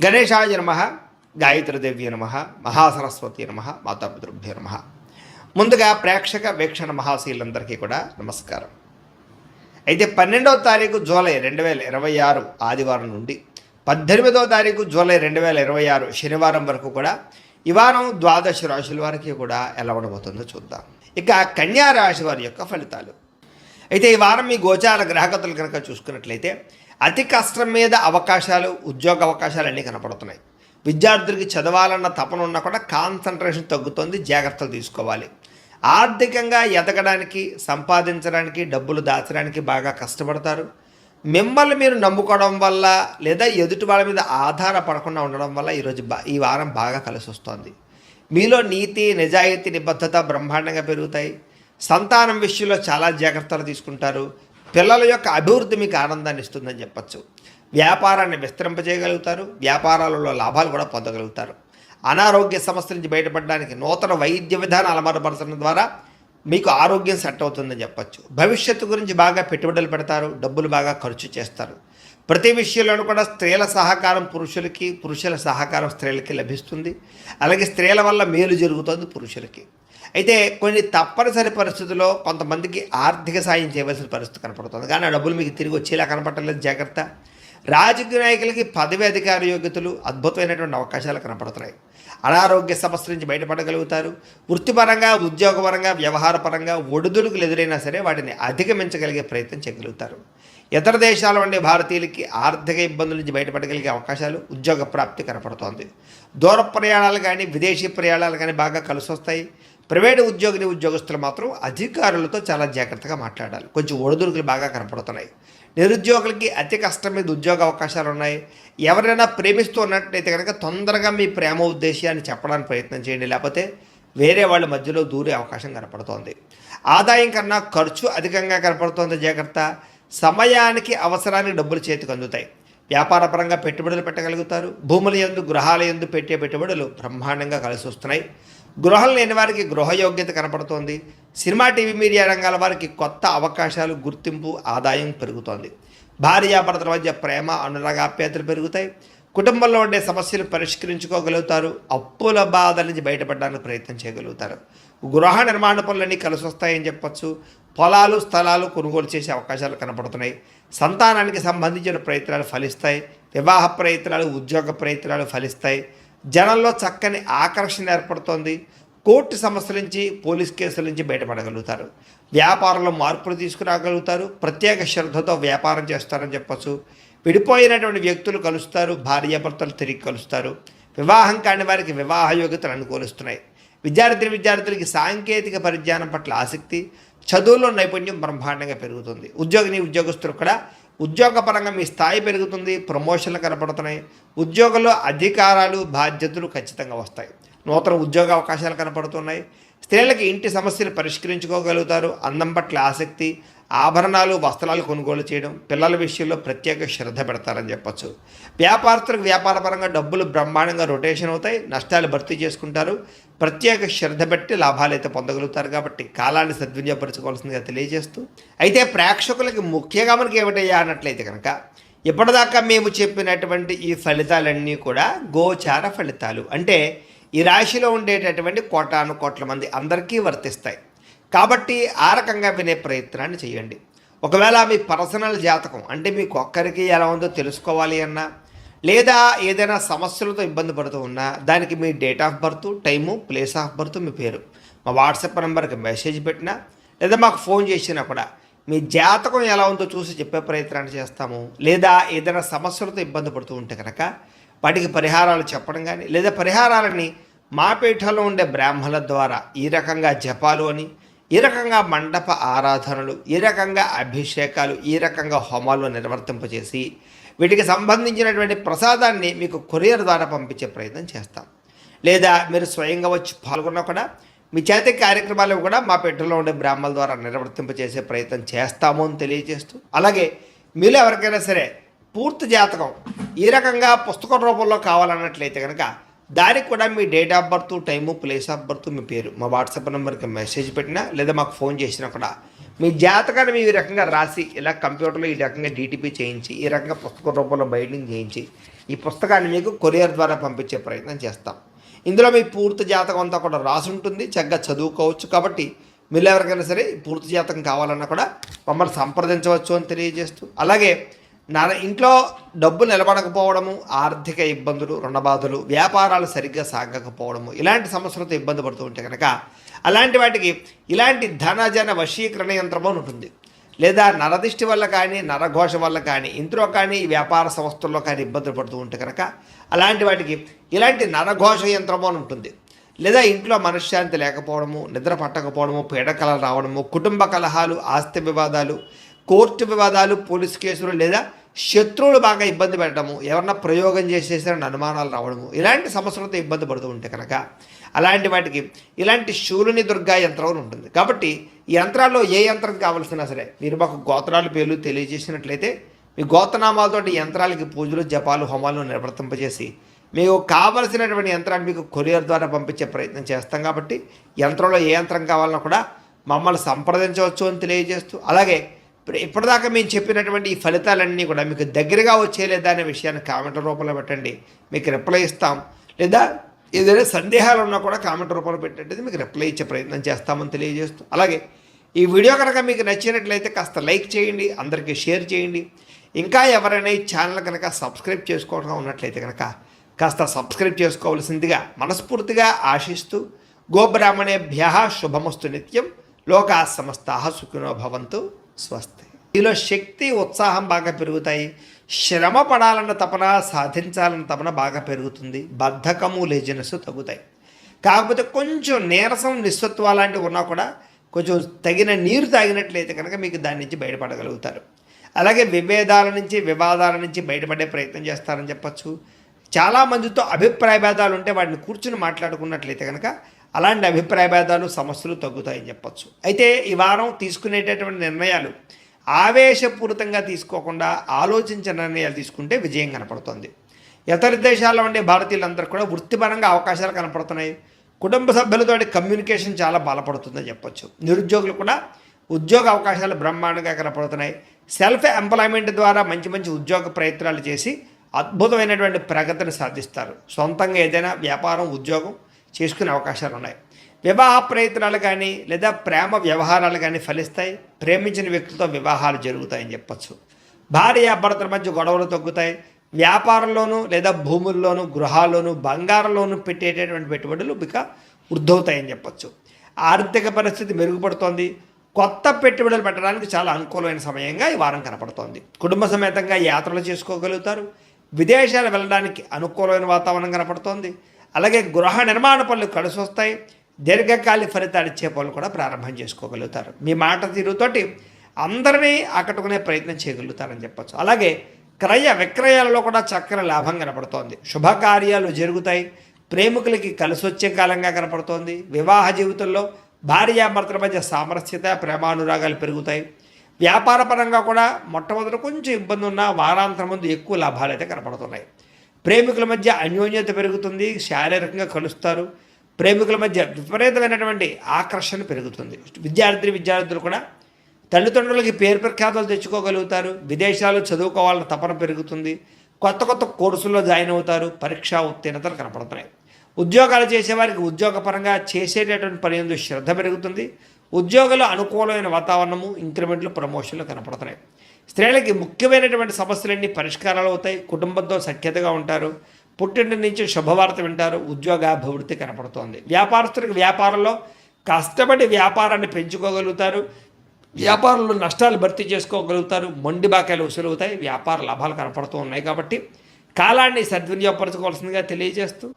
గణేశాయ నమ, గాయత్రీదేవ్య నమ, మహాసరస్వతి నమ, మాతాపితృభ్యో నమ. ముందుగా ప్రేక్షక వీక్షణ మహాశీలందరికీ కూడా నమస్కారం. అయితే 12వ తారీఖు జూలై 2026 ఆదివారం నుండి 18వ తారీఖు జూలై 2026 శనివారం వరకు కూడా ఈ వారం ద్వాదశ రాశుల వారికి కూడా ఎలా ఉండబోతుందో చూద్దాం. ఇక కన్యా రాశి వారి యొక్క ఫలితాలు. అయితే ఈ వారం మీ గోచార గ్రహగతులు కనుక చూసుకున్నట్లయితే అతి కష్టం మీద అవకాశాలు, ఉద్యోగ అవకాశాలు అన్నీ కనపడుతున్నాయి. విద్యార్థులకి చదవాలన్న తపన ఉన్నా కూడా కాన్సన్ట్రేషన్ తగ్గుతుంది, జాగ్రత్తలు తీసుకోవాలి. ఆర్థికంగా ఎదగడానికి, సంపాదించడానికి, డబ్బులు దాచడానికి బాగా కష్టపడతారు. మిమ్మల్ని మీరు నమ్ముకోవడం వల్ల లేదా ఎదుటి వాళ్ళ మీద ఆధారపడకుండా ఉండడం వల్ల ఈ వారం బాగా కలిసి వస్తుంది. మీలో నీతి, నిజాయితీ, నిబద్ధత బ్రహ్మాండంగా పెరుగుతాయి. సంతానం విషయంలో చాలా జాగ్రత్తలు తీసుకుంటారు. పిల్లల యొక్క అభివృద్ధి మీకు ఆనందాన్ని ఇస్తుందని చెప్పచ్చు. వ్యాపారాన్ని విస్తరింపజేయగలుగుతారు. వ్యాపారాలలో లాభాలు కూడా పొందగలుగుతారు. అనారోగ్య సమస్యల నుంచి బయటపడడానికి నూతన వైద్య విధానాలు అమలుపరచడం ద్వారా మీకు ఆరోగ్యం సెట్ అవుతుందని చెప్పచ్చు. భవిష్యత్తు గురించి బాగా పెట్టుబడులు పెడతారు. డబ్బులు బాగా ఖర్చు చేస్తారు. ప్రతి విషయంలోనూ కూడా స్త్రీల సహకారం పురుషులకి, పురుషుల సహకారం స్త్రీలకి లభిస్తుంది. అలాగే స్త్రీల వల్ల మేలు జరుగుతుంది పురుషులకి. అయితే కొన్ని తప్పనిసరి పరిస్థితుల్లో కొంతమందికి ఆర్థిక సాయం చేయవలసిన పరిస్థితి కనపడుతుంది, కానీ ఆ డబ్బులు మీకు తిరిగి వచ్చేలా కనపడలేదు. జాగ్రత్త. రాజకీయ నాయకులకి పదవి, అధికార యోగ్యతలు, అద్భుతమైనటువంటి అవకాశాలు కనపడుతున్నాయి. అనారోగ్య సమస్యల నుంచి బయటపడగలుగుతారు. వృత్తిపరంగా, ఉద్యోగపరంగా, వ్యవహారపరంగా ఒడిదుడుకులు ఎదురైనా సరే వాటిని అధిగమించగలిగే ప్రయత్నం చేయగలుగుతారు. ఇతర దేశాల ఉండే భారతీయులకి ఆర్థిక ఇబ్బందుల నుంచి బయటపడగలిగే అవకాశాలు, ఉద్యోగ ప్రాప్తి కనపడుతోంది. దూర ప్రయాణాలు కానీ, విదేశీ ప్రయాణాలు కానీ బాగా కలిసి వస్తాయి. ప్రైవేటు ఉద్యోగస్తులు మాత్రం అధికారులతో చాలా జాగ్రత్తగా మాట్లాడాలి. కొంచెం ఒడిదుడుకులు బాగా కనపడుతున్నాయి. నిరుద్యోగులకి అతి కష్టం మీద ఉద్యోగ అవకాశాలు ఉన్నాయి. ఎవరైనా ప్రేమిస్తూ ఉన్నట్లయితే కనుక తొందరగా మీ ప్రేమ ఉద్దేశాన్ని చెప్పడానికి ప్రయత్నం చేయండి, లేకపోతే వేరే వాళ్ళ మధ్యలో దూరే అవకాశం కనపడుతోంది. ఆదాయం కన్నా ఖర్చు అధికంగా కనపడుతోంది. జాగ్రత్త. సమయానికి, అవసరానికి డబ్బులు చేతికి అందుతాయి. వ్యాపారపరంగా పెట్టుబడులు పెట్టగలుగుతారు. భూముల యందు, గృహాల యందు పెట్టే పెట్టుబడులు బ్రహ్మాండంగా కలిసి వస్తున్నాయి. గృహం లేని వారికి గృహయోగ్యత కనపడుతోంది. సినిమా, టీవీ, మీడియా రంగాల వారికి కొత్త అవకాశాలు, గుర్తింపు, ఆదాయం పెరుగుతోంది. భార్యాభర్తల మధ్య ప్రేమ, అనురాగాప్యాయతలు పెరుగుతాయి. కుటుంబంలో ఉండే సమస్యలు పరిష్కరించుకోగలుగుతారు. అప్పుల బాధల నుంచి బయటపడడానికి ప్రయత్నం చేయగలుగుతారు. గృహ నిర్మాణ పనులన్నీ కలిసి వస్తాయని చెప్పచ్చు. పొలాలు, స్థలాలు కొనుగోలు చేసే అవకాశాలు కనపడుతున్నాయి. సంతానానికి సంబంధించిన ప్రయత్నాలు ఫలిస్తాయి. వివాహ ప్రయత్నాలు, ఉద్యోగ ప్రయత్నాలు ఫలిస్తాయి. జనంలో చక్కని ఆకర్షణ ఏర్పడుతోంది. కోర్టు సమస్యల నుంచి, పోలీస్ కేసుల నుంచి బయటపడగలుగుతారు. వ్యాపారంలో మార్పులు తీసుకురాగలుగుతారు. ప్రత్యేక శ్రద్ధతో వ్యాపారం చేస్తారని చెప్పచ్చు. విడిపోయినటువంటి వ్యక్తులు కలుస్తారు. భార్యాభర్తలు తిరిగి కలుస్తారు. వివాహం కాని వారికి వివాహ యోగ్యతలు అనుకూలిస్తున్నాయి. విద్యార్థులకి సాంకేతిక పరిజ్ఞానం పట్ల ఆసక్తి, చదువులో నైపుణ్యం బ్రహ్మాండంగా పెరుగుతుంది. ఉద్యోగస్తులు కూడా ఉద్యోగపరంగా మీ స్థాయి పెరుగుతుంది. ప్రమోషన్లు కనపడుతున్నాయి. ఉద్యోగంలో అధికారాలు, బాధ్యతలు ఖచ్చితంగా వస్తాయి. నూతన ఉద్యోగ అవకాశాలు కనపడుతున్నాయి. స్త్రీలకి ఇంటి సమస్యలు పరిష్కరించుకోగలుగుతారు. అందం పట్ల ఆసక్తి, ఆభరణాలు, వస్త్రాలు కొనుగోలు చేయడం, పిల్లల విషయంలో ప్రత్యేక శ్రద్ధ పెడతారని చెప్పచ్చు. వ్యాపారస్తులకు వ్యాపారపరంగా డబ్బులు బ్రహ్మాండంగా రొటేషన్ అవుతాయి. నష్టాలు భర్తీ చేసుకుంటారు. ప్రత్యేక శ్రద్ధ పెట్టి లాభాలు అయితే పొందగలుగుతారు. కాబట్టి కాలాన్ని సద్వినియోగపరచుకోవాల్సిందిగా తెలియజేస్తూ, అయితే ప్రేక్షకులకి ముఖ్యంగా మనకి ఏమిటయ్యా అన్నట్లయితే కనుక ఇప్పటిదాకా మేము చెప్పినటువంటి ఈ ఫలితాలన్నీ కూడా గోచార ఫలితాలు. అంటే ఈ రాశిలో ఉండేటటువంటి కోటాను కోట్ల మంది అందరికీ వర్తిస్తాయి. కాబట్టి ఆ రకంగా వినే ప్రయత్నాన్ని చేయండి. ఒకవేళ మీ పర్సనల్ జాతకం అంటే మీకు ఒక్కరికి ఎలా ఉందో తెలుసుకోవాలి అన్నా, లేదా ఏదైనా సమస్యలతో ఇబ్బంది పడుతూ ఉన్నా, దానికి మీ date of birth, time, place of birth, మీ పేరు మా వాట్సాప్ నెంబర్కి మెసేజ్ పెట్టినా, లేదా మాకు ఫోన్ చేసినా కూడా మీ జాతకం ఎలా ఉందో చూసి చెప్పే ప్రయత్నాన్ని చేస్తాము. లేదా ఏదైనా సమస్యలతో ఇబ్బంది పడుతూ ఉంటే కనుక వాటికి పరిహారాలు చెప్పడం కానీ, లేదా పరిహారాలని మా పీఠంలో ఉండే బ్రాహ్మణుల ద్వారా ఈ రకంగా జపాలు అని, ఈ రకంగా మండప ఆరాధనలు, ఈ రకంగా అభిషేకాలు, ఈ రకంగా హోమాలు నిర్వర్తింపజేసి వీటికి సంబంధించినటువంటి ప్రసాదాన్ని మీకు కొరియర్ ద్వారా పంపించే ప్రయత్నం చేస్తాం. లేదా మీరు స్వయంగా వచ్చి పాల్గొన్నా కూడా మీ చేతి కార్యక్రమాలు కూడా మా పీఠంలో ఉండే బ్రాహ్మణుల ద్వారా నిర్వర్తింపజేసే ప్రయత్నం చేస్తాము అని తెలియజేస్తూ, అలాగే మీరు ఎవరికైనా సరే పూర్తి జాతకం ఈ రకంగా పుస్తకం రూపంలో కావాలన్నట్లయితే కనుక దానికి కూడా మీ date of birth, time, place of birth, మీ పేరు మా వాట్సాప్ నెంబర్కి మెసేజ్ పెట్టినా, లేదా మాకు ఫోన్ చేసినా కూడా మీ జాతకాన్ని మీ రకంగా రాసి ఇలా కంప్యూటర్లో ఈ రకంగా డీటీపీ చేయించి, ఈ రకంగా పుస్తక రూపంలో బైండింగ్ చేయించి ఈ పుస్తకాన్ని మీకు కొరియర్ ద్వారా పంపించే ప్రయత్నం చేస్తాం. ఇందులో మీ పూర్తి జాతకం అంతా కూడా రాసి ఉంటుంది, చక్కగా చదువుకోవచ్చు. కాబట్టి మీరు ఎవరికైనా సరే పూర్తి జాతకం కావాలన్నా కూడా మమ్మల్ని సంప్రదించవచ్చు అని తెలియజేస్తూ, అలాగే ఇంట్లో డబ్బు నిలబడకపోవడము, ఆర్థిక ఇబ్బందులు, రుణబాధలు, వ్యాపారాలు సరిగ్గా సాగకపోవడము, ఇలాంటి సమస్యలతో ఇబ్బంది పడుతూ ఉంటే కనుక అలాంటి వాటికి ఇలాంటి ధనజన వశీకరణ యంత్రం అని ఉంటుంది. లేదా నరదిష్టి వల్ల కానీ, నరఘోష వల్ల కానీ, ఇంట్లో కానీ, వ్యాపార సంస్థల్లో కానీ ఇబ్బందులు పడుతూ ఉంటే కనుక అలాంటి వాటికి ఇలాంటి నరఘోష యంత్రము అని ఉంటుంది. లేదా ఇంట్లో మనశ్శాంతి లేకపోవడము, నిద్ర పట్టకపోవడము, పీడకలలు రావడము, కుటుంబ కలహాలు, ఆస్తి వివాదాలు, కోర్టు వివాదాలు, పోలీసు కేసులు, లేదా శత్రువులు బాగా ఇబ్బంది పెట్టడము, ఎవరన్నా ప్రయోగం చేసేసారని అనుమానాలు రావడము, ఇలాంటి సమస్యలతో ఇబ్బంది పడుతూ ఉంటే కనుక అలాంటి వాటికి ఇలాంటి శూలుని దుర్గా యంత్రం ఉంటుంది. కాబట్టి ఈ యంత్రాల్లో ఏ యంత్రం కావాల్సినా సరే మీరు మాకు గోత్రాల పేర్లు తెలియజేసినట్లయితే మీ గోత్రనామాలతో ఈ యంత్రాలకి పూజలు, జపాలు, హోమాలు నిర్వర్తింపజేసి మీకు కావలసినటువంటి యంత్రాన్ని మీకు కొరియర్ ద్వారా పంపించే ప్రయత్నం చేస్తాం. కాబట్టి యంత్రంలో ఏ యంత్రం కావాలన్నా కూడా మమ్మల్ని సంప్రదించవచ్చు అని తెలియజేస్తూ, అలాగే ఇప్పటిదాకా మేము చెప్పినటువంటి ఈ ఫలితాలన్నీ కూడా మీకు దగ్గరగా వచ్చేలేదా అనే విషయాన్ని కామెంట్ రూపంలో పెట్టండి, మీకు రిప్లై ఇస్తాం. లేదా ఏదైనా సందేహాలు ఉన్నా కూడా కామెంట్ రూపంలో పెట్టండి, మీకు రిప్లై ఇచ్చే ప్రయత్నం చేస్తామని తెలియజేస్తూ, అలాగే ఈ వీడియో కనుక మీకు నచ్చినట్లయితే కాస్త లైక్ చేయండి, అందరికీ షేర్ చేయండి. ఇంకా ఎవరైనా ఈ ఛానల్ కనుక సబ్స్క్రైబ్ చేసుకోవడం ఉన్నట్లయితే కనుక కాస్త సబ్స్క్రైబ్ చేసుకోవాల్సిందిగా మనస్ఫూర్తిగా ఆశిస్తూ, గోబ్రాహ్మణేభ్యః శుభమస్తు నిత్యం, లోకా సమస్తాః సుఖినో భవంతు, స్వస్తి. ఈలో శక్తి, ఉత్సాహం బాగా పెరుగుతాయి. శ్రమ పడాలన్న తపన, సాధించాలన్న తపన బాగా పెరుగుతుంది. బద్ధకము, లేజినెస్ తగ్గుతాయి. కాకపోతే కొంచెం నీరసం, నిస్సత్వ లాంటివి ఉన్నా కూడా కొంచెం తగిన నీరు తాగినట్లయితే కనుక మీకు దాని నుంచి బయటపడగలుగుతారు. అలాగే విభేదాల నుంచి, వివాదాల నుంచి బయటపడే ప్రయత్నం చేస్తారని చెప్పచ్చు. చాలామందితో అభిప్రాయ భేదాలు ఉంటే వాటిని కూర్చుని మాట్లాడుకున్నట్లయితే కనుక అలాంటి అభిప్రాయ భేదాలు, సమస్యలు తగ్గుతాయని చెప్పచ్చు. అయితే ఈ వారం తీసుకునేటటువంటి నిర్ణయాలు ఆవేశపూరితంగా తీసుకోకుండా ఆలోచించిన నిర్ణయాలు తీసుకుంటే విజయం కనపడుతుంది. ఇతర దేశాల్లో ఉండే భారతీయులందరూ కూడా వృత్తిపరంగా అవకాశాలు కనపడుతున్నాయి. కుటుంబ సభ్యులతో కమ్యూనికేషన్ చాలా బలపడుతుందని చెప్పచ్చు. నిరుద్యోగులు కూడా ఉద్యోగ అవకాశాలు బ్రహ్మాండంగా కనపడుతున్నాయి. సెల్ఫ్ ఎంప్లాయ్మెంట్ ద్వారా మంచి మంచి ఉద్యోగ ప్రయత్నాలు చేసి అద్భుతమైనటువంటి ప్రగతిని సాధిస్తారు. సొంతంగా ఏదైనా వ్యాపారం, ఉద్యోగం చేసుకునే అవకాశాలు ఉన్నాయి. వివాహ ప్రయత్నాలు కానీ లేదా ప్రేమ వ్యవహారాలు కానీ ఫలిస్తాయి. ప్రేమించిన వ్యక్తులతో వివాహాలు జరుగుతాయని చెప్పచ్చు. భార్యాభర్తల మధ్య గొడవలు తగ్గుతాయి. వ్యాపారంలోనూ లేదా భూముల్లోనూ, గృహాల్లోనూ, బంగారంలోనూ పెట్టేటటువంటి పెట్టుబడులు ఇక వృద్ధవుతాయని చెప్పచ్చు. ఆర్థిక పరిస్థితి మెరుగుపడుతోంది. కొత్త పెట్టుబడులు పెట్టడానికి చాలా అనుకూలమైన సమయంగా ఈ వారం కనపడుతోంది. కుటుంబ సమేతంగా యాత్రలు చేసుకోగలుగుతారు. విదేశాలు వెళ్ళడానికి అనుకూలమైన వాతావరణం కనపడుతోంది. అలాగే గృహ నిర్మాణ పనులు కలిసి వస్తాయి. దీర్ఘకాలిక ఫలితాలు ఇచ్చే పనులు కూడా ప్రారంభం చేసుకోగలుగుతారు. మీ మాట తీరుతోటి అందరినీ ఆకట్టుకునే ప్రయత్నం చేయగలుగుతారని చెప్పచ్చు. అలాగే క్రయ విక్రయాలలో కూడా చక్కని లాభం కనపడుతోంది. శుభకార్యాలు జరుగుతాయి. ప్రేమికులకి కలిసి వచ్చే కాలంగా కనపడుతోంది. వివాహ జీవితంలో భార్యాభర్తల మధ్య సామరస్యత, ప్రేమానురాగాలు పెరుగుతాయి. వ్యాపార పరంగా కూడా మొట్టమొదటి కొంచెం ఇబ్బంది ఉన్న వారాంతరం ముందు ఎక్కువ లాభాలు అయితే కనపడుతున్నాయి. ప్రేమికుల మధ్య అన్యోన్యత పెరుగుతుంది. శారీరకంగా కలుస్తారు. ప్రేమికుల మధ్య విపరీతమైనటువంటి ఆకర్షణ పెరుగుతుంది. విద్యార్థులు కూడా తల్లిదండ్రులకి పేరు ప్రఖ్యాతలు తెచ్చుకోగలుగుతారు. విదేశాలు చదువుకోవాలన్న తపన పెరుగుతుంది. కొత్త కొత్త కోర్సుల్లో జాయిన్ అవుతారు. పరీక్షా ఉత్తీర్ణతలు కనపడుతున్నాయి. ఉద్యోగాలు చేసేవారికి ఉద్యోగపరంగా చేసేటటువంటి పని యందు శ్రద్ధ పెరుగుతుంది. ఉద్యోగులు అనుకూలమైన వాతావరణము, ఇంక్రిమెంట్లు, ప్రమోషన్లు కనపడుతున్నాయి. స్త్రీలకి ముఖ్యమైనటువంటి సమస్యలన్నీ పరిష్కారాలు అవుతాయి. కుటుంబంతో సఖ్యతగా ఉంటారు. పుట్టింటి నుంచి శుభవార్త వింటారు. ఉద్యోగాభివృద్ధి కనపడుతోంది. వ్యాపారస్తులకు వ్యాపారంలో కష్టపడి వ్యాపారాన్ని పెంచుకోగలుగుతారు. వ్యాపారంలో నష్టాలు భర్తీ చేసుకోగలుగుతారు. మొండి బాకాయలు వసూలవుతాయి. వ్యాపార లాభాలు కనపడుతూ ఉన్నాయి. కాబట్టి కాలాన్ని సద్వినియోగపరచుకోవాల్సిందిగా తెలియజేస్తూ